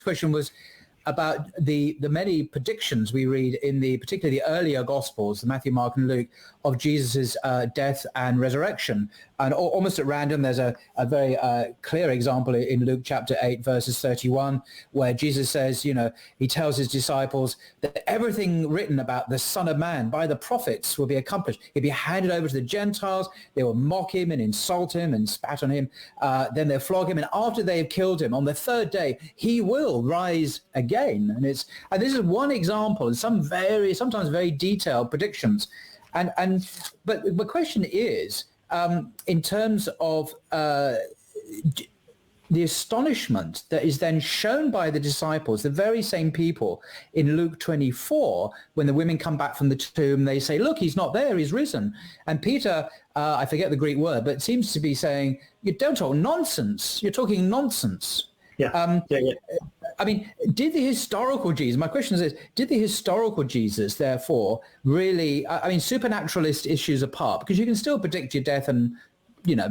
question was about the many predictions we read in particularly the earlier Gospels, Matthew, Mark, and Luke, of Jesus' death and resurrection. And almost at random, there's a very clear example in Luke chapter 8, verses 31, where Jesus says, he tells his disciples that everything written about the Son of Man by the prophets will be accomplished. He'll be handed over to the Gentiles. They will mock him and insult him and spat on him. Then they'll flog him. And after they've killed him, on the third day, he will rise again. And this is one example, and sometimes very detailed predictions. But the question is, in terms of the astonishment that is then shown by the disciples, the very same people in Luke 24, when the women come back from the tomb, they say, look, he's not there, he's risen. And Peter, I forget the Greek word, but it seems to be saying, you don't talk nonsense, you're talking nonsense. Yeah. I mean, did the historical Jesus, my question is, did the historical Jesus, therefore, really, supernaturalist issues apart, because you can still predict your death and,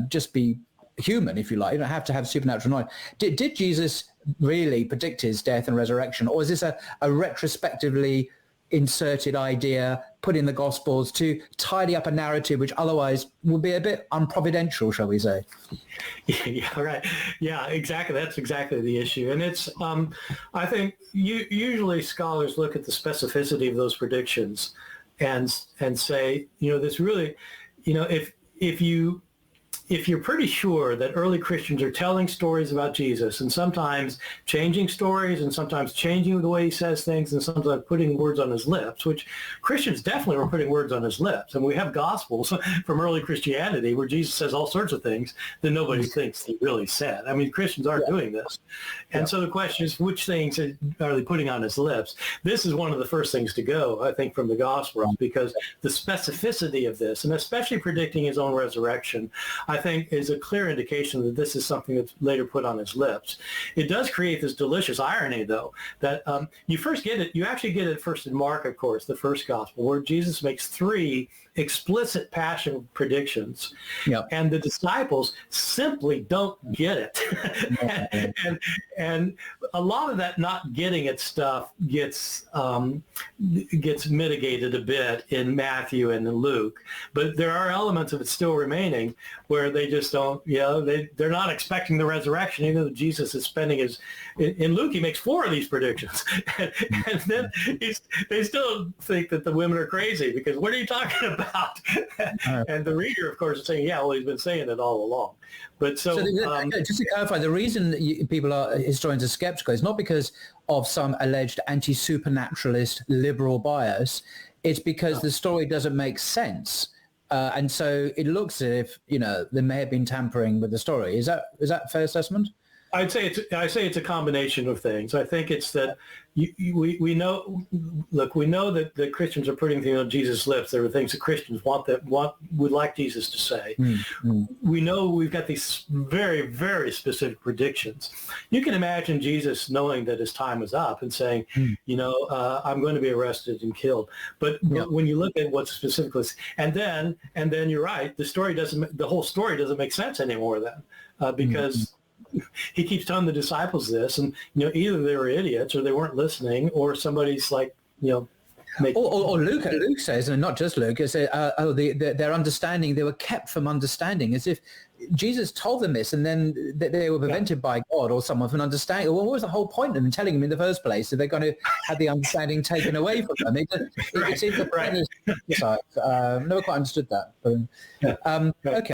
just be human, if you like. You don't have to have supernatural knowledge. Did Jesus really predict his death and resurrection, or is this a retrospectively inserted idea put in the Gospels to tidy up a narrative which otherwise would be a bit unprovidential, shall we say? Yeah, right. Yeah, exactly. That's exactly the issue. And it's, I think usually scholars look at the specificity of those predictions and say, this really, if you're pretty sure that early Christians are telling stories about Jesus and sometimes changing stories and sometimes changing the way he says things and sometimes putting words on his lips, which Christians definitely were putting words on his lips. And we have Gospels from early Christianity where Jesus says all sorts of things that nobody thinks he really said. I mean, Christians aren't doing this. And so the question is, which things are they putting on his lips? This is one of the first things to go, I think, from the Gospels, because the specificity of this, and especially predicting his own resurrection, I think is a clear indication that this is something that's later put on his lips. It does create this delicious irony, though, that you actually get it first in Mark, of course, the first gospel, where Jesus makes 3 explicit passion predictions, and the disciples simply don't get it. and a lot of that not getting it stuff gets mitigated a bit in Matthew and in Luke, but there are elements of it still remaining where they just don't, they're not expecting the resurrection, even though Jesus is spending in Luke, he makes 4 of these predictions. and then they still think that the women are crazy because what are you talking about? And the reader, of course, is saying, he's been saying it all along. But just to clarify, the reason historians are skeptical is not because of some alleged anti-supernaturalist liberal bias. It's because the story doesn't make sense. And so it looks as if, there may have been tampering with the story. Is that a fair assessment? I'd say it's a combination of things. I think it's that we know that the Christians are putting things on Jesus' lips. There are things that Christians would like Jesus to say. Mm-hmm. We know we've got these very, very specific predictions. You can imagine Jesus knowing that his time is up and saying, I'm going to be arrested and killed. But when you look at what's specifically, and then you're right, the whole story doesn't make sense anymore then, because he keeps telling the disciples this, and either they were idiots or they weren't listening, or somebody's like, or Luke says, and not just Luke, their understanding, they were kept from understanding, as if Jesus told them this, and then they were prevented by God or someone from understanding. Well, what was the whole point of them telling them in the first place? Are they going to have the understanding taken away from them? It seems the never quite understood that. But, okay.